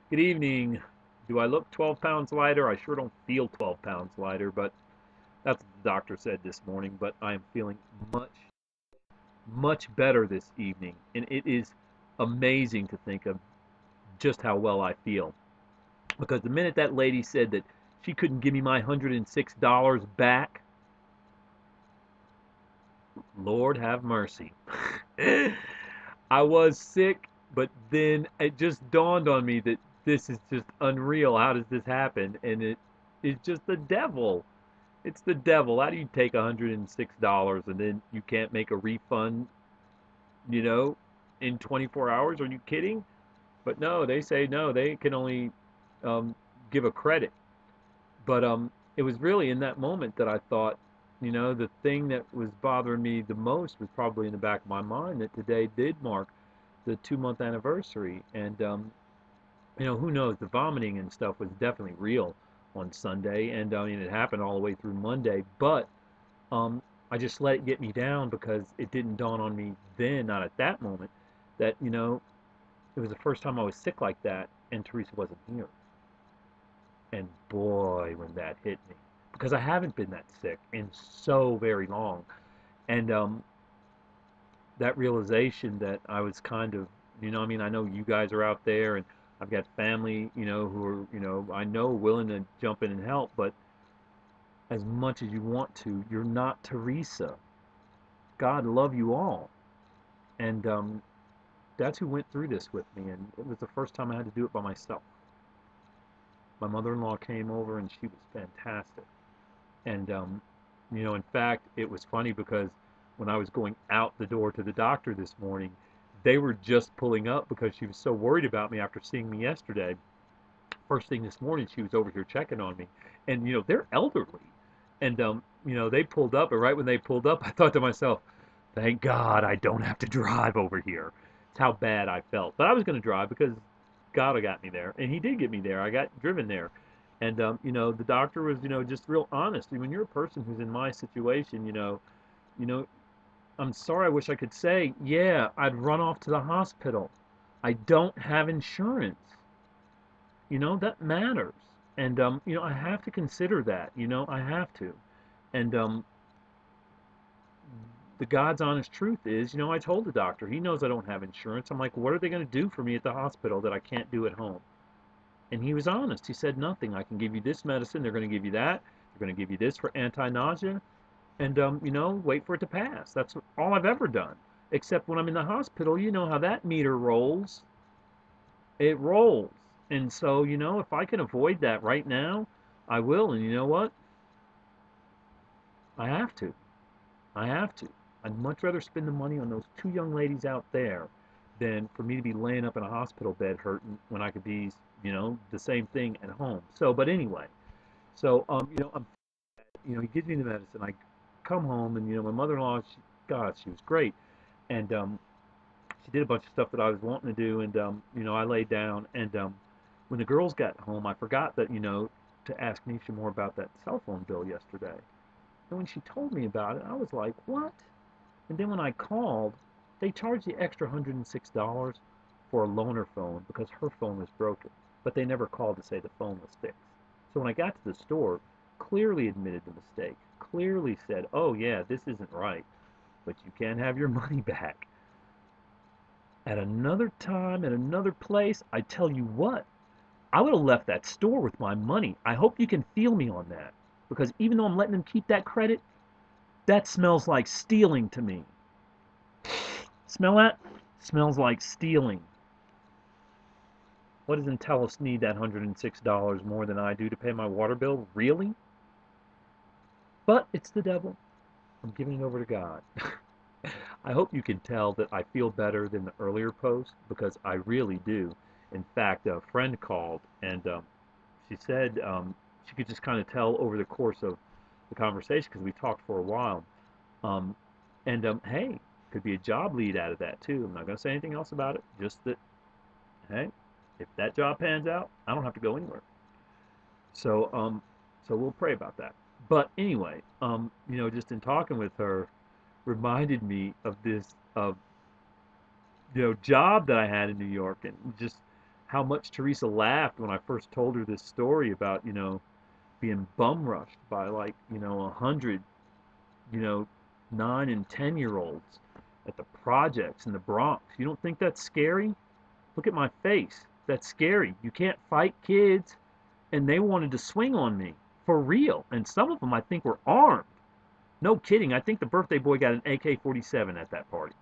Good evening. Do I look 12 pounds lighter? I sure don't feel 12 pounds lighter, but that's what the doctor said this morning. But I am feeling much, much better this evening. And it is amazing to think of just how well I feel. Because the minute that lady said that she couldn't give me my $106 back, Lord have mercy. I was sick, but then it just dawned on me that this is just unreal. How does this happen? And it is just the devil. It's the devil. How do you take $106 and then you can't make a refund, you know, in 24 hours? Are you kidding? But no, they say no, they can only um, give a credit. But it was really in that moment that I thought, the thing that was bothering me the most was probably in the back of my mind that today did mark the 2 month anniversary. And, who knows? The vomiting and stuff was definitely real on Sunday. And I mean, it happened all the way through Monday. But um, I just let it get me down because it didn't dawn on me then, not at that moment, that, it was the first time I was sick like that and Teresa wasn't here. And boy, when that hit me, because I haven't been that sick in so very long. And that realization that I was kind of, I mean, I know you guys are out there and I've got family, who are, I know willing to jump in and help, but as much as you want to, you're not Teresa. God love you all. And that's who went through this with me. And it was the first time I had to do it by myself. My mother-in-law came over and she was fantastic. And, in fact, it was funny because when I was going out the door to the doctor this morning, they were just pulling up because she was so worried about me after seeing me yesterday. First thing this morning, she was over here checking on me. And, they're elderly. And, they pulled up. And right when they pulled up, I thought to myself, thank God I don't have to drive over here. It's how bad I felt. But I was going to drive because God had got me there. And He did get me there. I got driven there. And, the doctor was, just real honest. When you're a person who's in my situation, you know, I'm sorry, I wish I could say, yeah, I'd run off to the hospital. I don't have insurance. That matters. And, I have to consider that, I have to. And, the God's honest truth is, I told the doctor, he knows I don't have insurance. I'm like, what are they going to do for me at the hospital that I can't do at home? And he was honest. He said nothing. I can give you this medicine. They're going to give you that. They're going to give you this for anti-nausea. And, wait for it to pass. That's all I've ever done. Except when I'm in the hospital, you know how that meter rolls. It rolls. And so, if I can avoid that right now, I will. And you know what? I have to. I have to. I'd much rather spend the money on those two young ladies out there than for me to be laying up in a hospital bed hurting when I could be, the same thing at home. So, but anyway, so he gives me the medicine. I come home and my mother-in-law, God, she was great, and she did a bunch of stuff that I was wanting to do, and I laid down, and when the girls got home, I forgot that to ask Nisha more about that cell phone bill yesterday. And when she told me about it, I was like, what? And then when I called, they charged the extra $106 for a loaner phone because her phone was broken. But they never called to say the phone was fixed. So when I got to the store, clearly admitted the mistake, clearly said, oh yeah, this isn't right, but you can't have your money back. At another time, at another place, I tell you what, I would have left that store with my money. I hope you can feel me on that. Because even though I'm letting them keep that credit, that smells like stealing to me. Smell that? Smells like stealing. What does Intellis need that $106 more than I do to pay my water bill? Really? But it's the devil. I'm giving it over to God. I hope you can tell that I feel better than the earlier post because I really do. In fact, a friend called and she said she could just kind of tell over the course of the conversation because we talked for a while. Um, and hey, could be a job lead out of that too. I'm not going to say anything else about it. Just that, hey, if that job pans out, I don't have to go anywhere. So, so we'll pray about that. But anyway, just in talking with her, reminded me of this job that I had in New York, and just how much Teresa laughed when I first told her this story about, being bum rushed by like, 100, you know, 9 and 10-year-olds at the projects in the Bronx. You don't think that's scary? Look at my face. That's scary. You can't fight kids. And they wanted to swing on me for real. And some of them I think were armed. No kidding. I think the birthday boy got an AK-47 at that party.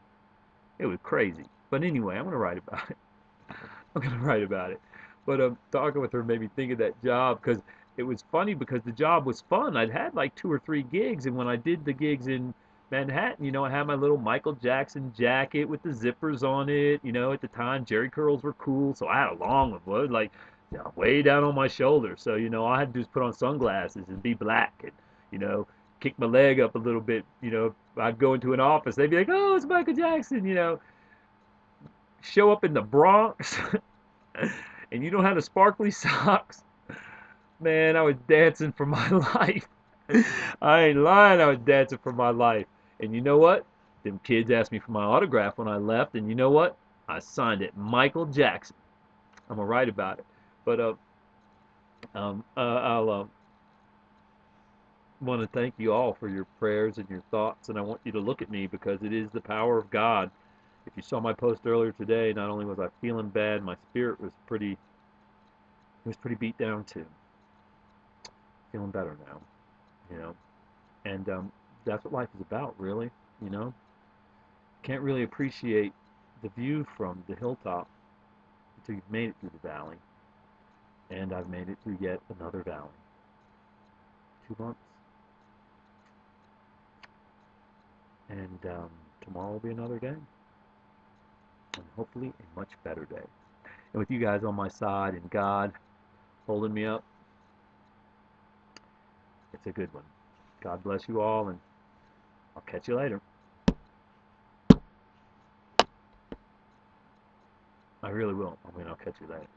It was crazy. But anyway, I'm going to write about it. I'm going to write about it. But talking with her made me think of that job because it was funny because the job was fun. I'd had like 2 or 3 gigs, and when I did the gigs in Manhattan, I had my little Michael Jackson jacket with the zippers on it. At the time, Jerry curls were cool, so I had a long one, like way down on my shoulder. So all I had to do is put on sunglasses and be black, and you know, kick my leg up a little bit. I'd go into an office, they'd be like, "Oh, it's Michael Jackson," show up in the Bronx and you don't have the sparkly socks, man, I was dancing for my life. I ain't lying, I was dancing for my life. And you know what? Them kids asked me for my autograph when I left, and you know what? I signed it, Michael Jackson. I'm gonna write about it. But I'll want to thank you all for your prayers and your thoughts, and I want you to look at me because it is the power of God. If you saw my post earlier today, not only was I feeling bad, my spirit was pretty beat down too. Feeling better now, you know. And that's what life is about, really. You know, can't really appreciate the view from the hilltop until you've made it through the valley. And I've made it through yet another valley. 2 months, and tomorrow will be another day, and hopefully a much better day. And with you guys on my side and God holding me up, it's a good one. God bless you all, and I'll catch you later. I really will. I'll catch you later.